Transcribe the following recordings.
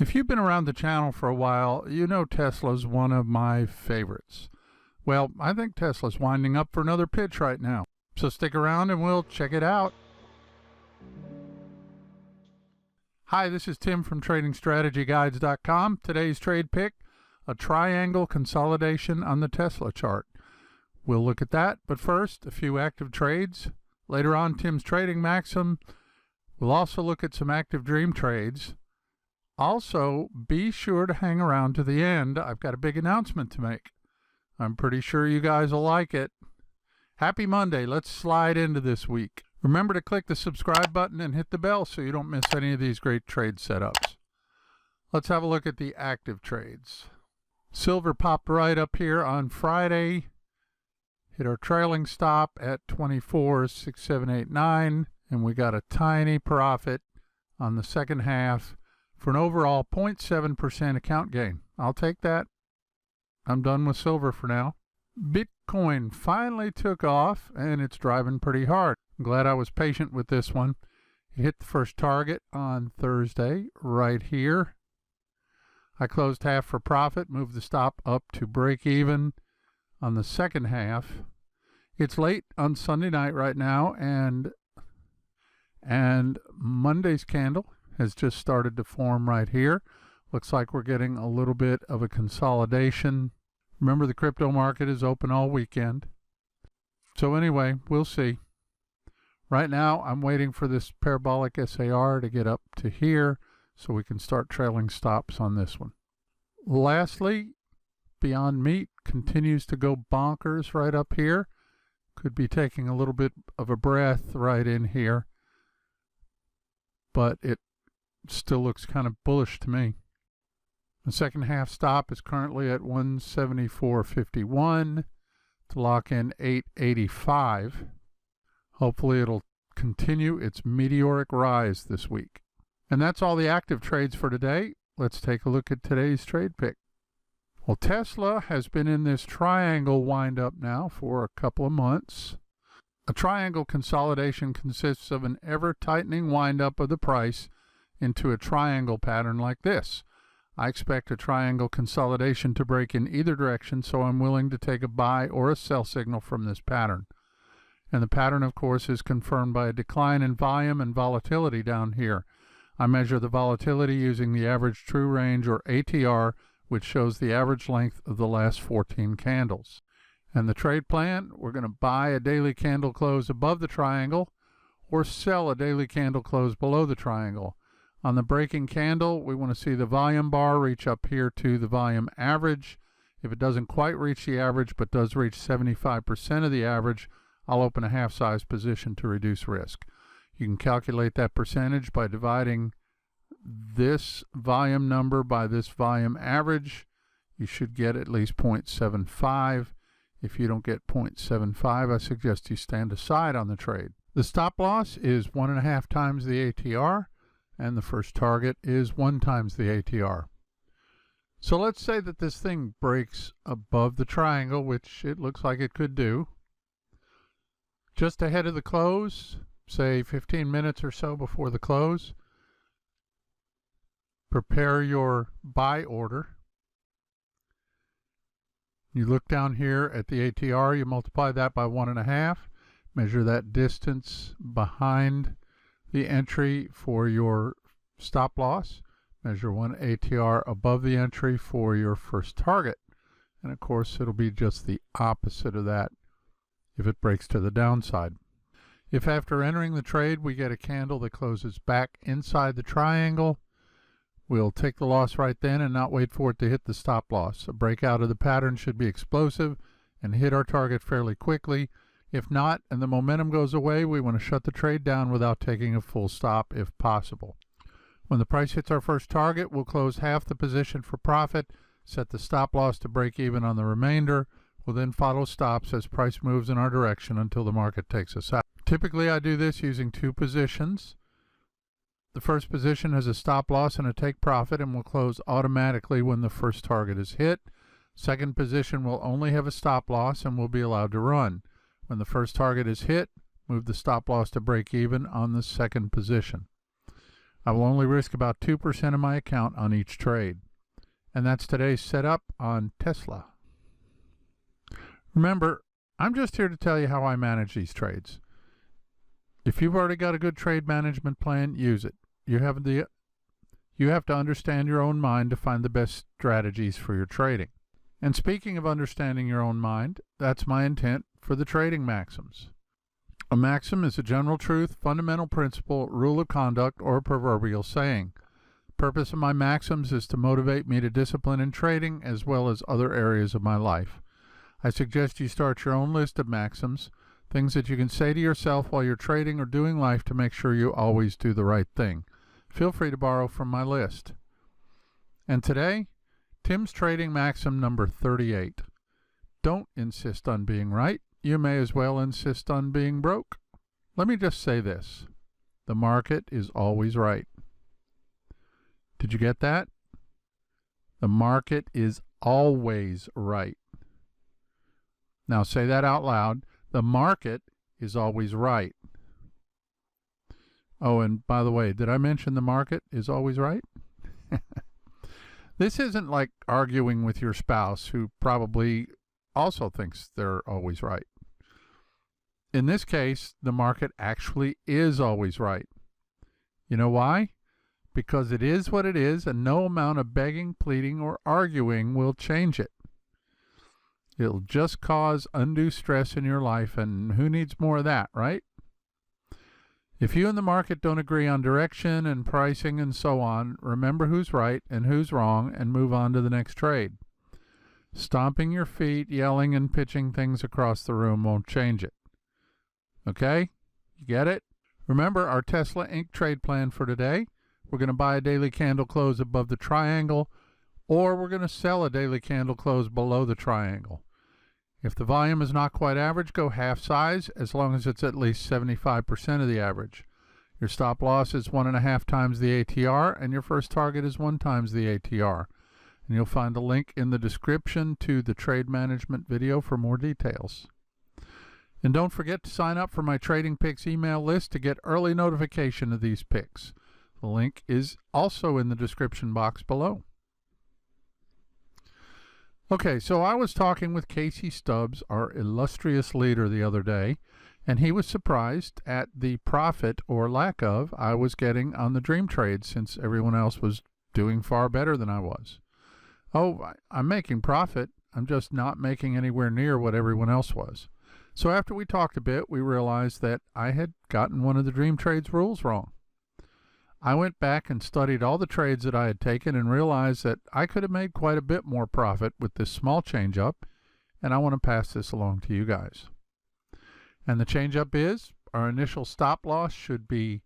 If you've been around the channel for a while, you know Tesla's one of my favorites. Well, I think Tesla's winding up for another pitch right now. So stick around and we'll check it out. Hi, this is Tim from TradingStrategyGuides.com. Today's trade pick, a triangle consolidation on the Tesla chart. We'll look at that, but first, a few active trades. Later on, Tim's trading maxim. We'll also look at some active dream trades. Also, be sure to hang around to the end. I've got a big announcement to make. I'm pretty sure you guys will like it. Happy Monday. Let's slide into this week. Remember to click the subscribe button and hit the bell so you don't miss any of these great trade setups. Let's have a look at the active trades. Silver popped right up here on Friday. Hit our trailing stop at 24.6789, and we got a tiny profit on the second half for an overall 0.7% account gain. I'll take that. I'm done with silver for now. Bitcoin finally took off, and it's driving pretty hard. I'm glad I was patient with this one. It hit the first target on Thursday right here. I closed half for profit, moved the stop up to break even on the second half. It's late on Sunday night right now, and Monday's candle has just started to form right here. Looks like we're getting a little bit of a consolidation. Remember, the crypto market is open all weekend. So anyway, we'll see. Right now, I'm waiting for this parabolic SAR to get up to here so we can start trailing stops on this one. Lastly, Beyond Meat continues to go bonkers right up here. Could be taking a little bit of a breath right in here, but it still looks kind of bullish to me. The second half stop is currently at 174.51 to lock in 885. Hopefully it'll continue its meteoric rise this week. And that's all the active trades for today. Let's take a look at today's trade pick. Well, Tesla has been in this triangle windup now for a couple of months. A triangle consolidation consists of an ever-tightening windup of the price into a triangle pattern like this. I expect a triangle consolidation to break in either direction, so I'm willing to take a buy or a sell signal from this pattern. And the pattern, of course, is confirmed by a decline in volume and volatility down here. I measure the volatility using the average true range, or ATR, which shows the average length of the last 14 candles. And the trade plan, we're going to buy a daily candle close above the triangle or sell a daily candle close below the triangle. On the breaking candle, we want to see the volume bar reach up here to the volume average. If it doesn't quite reach the average but does reach 75% of the average, I'll open a half-size position to reduce risk. You can calculate that percentage by dividing this volume number by this volume average. You should get at least 0.75. If you don't get 0.75, I suggest you stand aside on the trade. The stop loss is 1.5 times the ATR, and the first target is 1 times the ATR. So let's say that this thing breaks above the triangle, which it looks like it could do. Just ahead of the close, say 15 minutes or so before the close, prepare your buy order. You look down here at the ATR, you multiply that by 1.5, measure that distance behind the entry for your stop loss, measure 1 ATR above the entry for your first target, and of course it'll be just the opposite of that if it breaks to the downside. If after entering the trade we get a candle that closes back inside the triangle, we'll take the loss right then and not wait for it to hit the stop loss. A breakout of the pattern should be explosive and hit our target fairly quickly. If not, and the momentum goes away, we want to shut the trade down without taking a full stop if possible. When the price hits our first target, we'll close half the position for profit, set the stop loss to break even on the remainder. We'll then follow stops as price moves in our direction until the market takes us out. Typically, I do this using 2 positions. The first position has a stop loss and a take profit and will close automatically when the first target is hit. Second position will only have a stop loss and will be allowed to run. When the first target is hit, move the stop loss to break even on the second position. I will only risk about 2% of my account on each trade. And that's today's setup on Tesla. Remember, I'm just here to tell you how I manage these trades. If you've already got a good trade management plan, use it. You have to understand your own mind to find the best strategies for your trading. And speaking of understanding your own mind, that's my intent for the trading maxims. A maxim is a general truth, fundamental principle, rule of conduct, or proverbial saying. The purpose of my maxims is to motivate me to discipline in trading as well as other areas of my life. I suggest you start your own list of maxims, things that you can say to yourself while you're trading or doing life to make sure you always do the right thing. Feel free to borrow from my list. And today, Tim's trading maxim number 38. Don't insist on being right. You may as well insist on being broke. Let me just say this. The market is always right. Did you get that? The market is always right. Now say that out loud. The market is always right. Oh, and by the way, did I mention the market is always right? This isn't like arguing with your spouse who probably also thinks they're always right. In this case, the market actually is always right. You know why? Because it is what it is, and no amount of begging, pleading, or arguing will change it. It'll just cause undue stress in your life, and who needs more of that, right? If you and the market don't agree on direction and pricing and so on, remember who's right and who's wrong and move on to the next trade. Stomping your feet, yelling, and pitching things across the room won't change it. Okay? You get it? Remember our Tesla Inc. trade plan for today. We're going to buy a daily candle close above the triangle, or we're going to sell a daily candle close below the triangle. If the volume is not quite average, go half size as long as it's at least 75% of the average. Your stop loss is 1.5 times the ATR, and your first target is 1 times the ATR. And you'll find a link in the description to the trade management video for more details. And don't forget to sign up for my Trading Picks email list to get early notification of these picks. The link is also in the description box below. Okay, so I was talking with Casey Stubbs, our illustrious leader, the other day, and he was surprised at the profit, or lack of, I was getting on the dream trades since everyone else was doing far better than I was. Oh, I'm making profit. I'm just not making anywhere near what everyone else was. So after we talked a bit, we realized that I had gotten one of the dream trades rules wrong. I went back and studied all the trades that I had taken and realized that I could have made quite a bit more profit with this small change up, and I want to pass this along to you guys. And the change up is our initial stop loss should be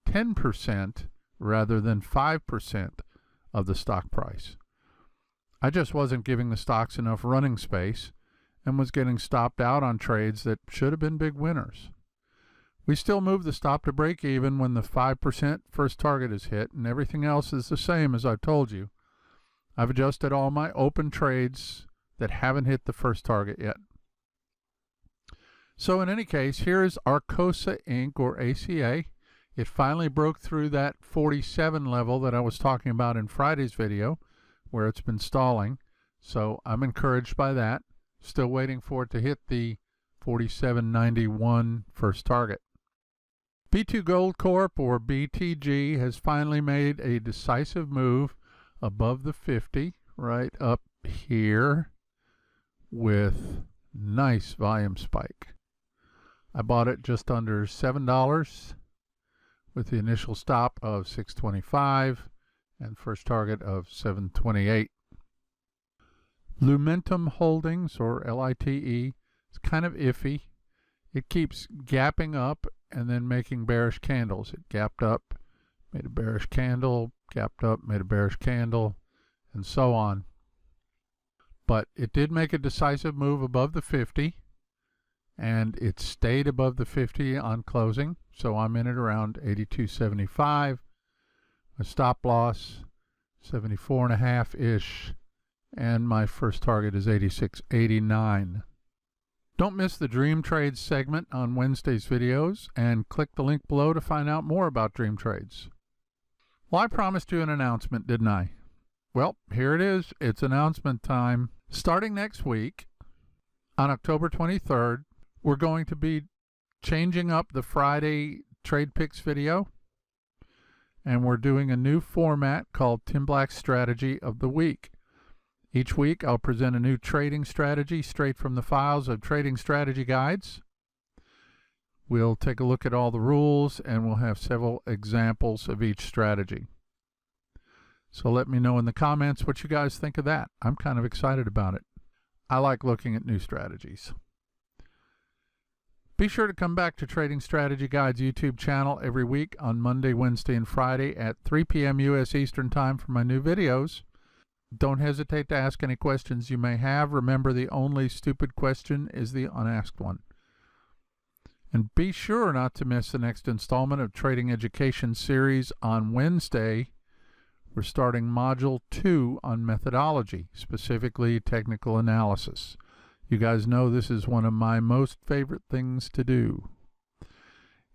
10% rather than 5% of the stock price. I just wasn't giving the stocks enough running space and was getting stopped out on trades that should have been big winners. We still move the stop to break even when the 5% first target is hit, and everything else is the same as I've told you. I've adjusted all my open trades that haven't hit the first target yet. So in any case, here is Arcosa Inc. or ACA. It finally broke through that 47 level that I was talking about in Friday's video, where it's been stalling. So I'm encouraged by that. Still waiting for it to hit the 47.91 first target. B2 Gold Corp, or BTG, has finally made a decisive move above the 50, right up here, with nice volume spike. I bought it just under $7 with the initial stop of $6.25 and first target of $7.28. Lumentum Holdings, or LITE, is kind of iffy. It keeps gapping up and then making bearish candles. It gapped up, made a bearish candle, gapped up, made a bearish candle, and so on. But it did make a decisive move above the 50, and it stayed above the 50 on closing, so I'm in it around 82.75. My stop loss 74.5-ish, and my first target is 86.89. Don't miss the Dream Trades segment on Wednesday's videos, and click the link below to find out more about Dream Trades. Well, I promised you an announcement, didn't I? Well, here it is. It's announcement time. Starting next week, on October 23rd, we're going to be changing up the Friday Trade Picks video, and we're doing a new format called Tim Black's Strategy of the Week. Each week, I'll present a new trading strategy straight from the files of Trading Strategy Guides. We'll take a look at all the rules, and we'll have several examples of each strategy. So let me know in the comments what you guys think of that. I'm kind of excited about it. I like looking at new strategies. Be sure to come back to Trading Strategy Guides YouTube channel every week on Monday, Wednesday, and Friday at 3 p.m. U.S. Eastern Time for my new videos. Don't hesitate to ask any questions you may have. Remember, the only stupid question is the unasked one. And be sure not to miss the next installment of Trading Education Series on Wednesday. We're starting Module 2 on methodology, specifically technical analysis. You guys know this is one of my most favorite things to do.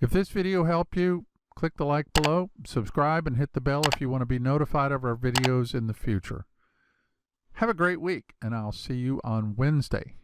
If this video helped you, click the like below, subscribe, and hit the bell if you want to be notified of our videos in the future. Have a great week, and I'll see you on Wednesday.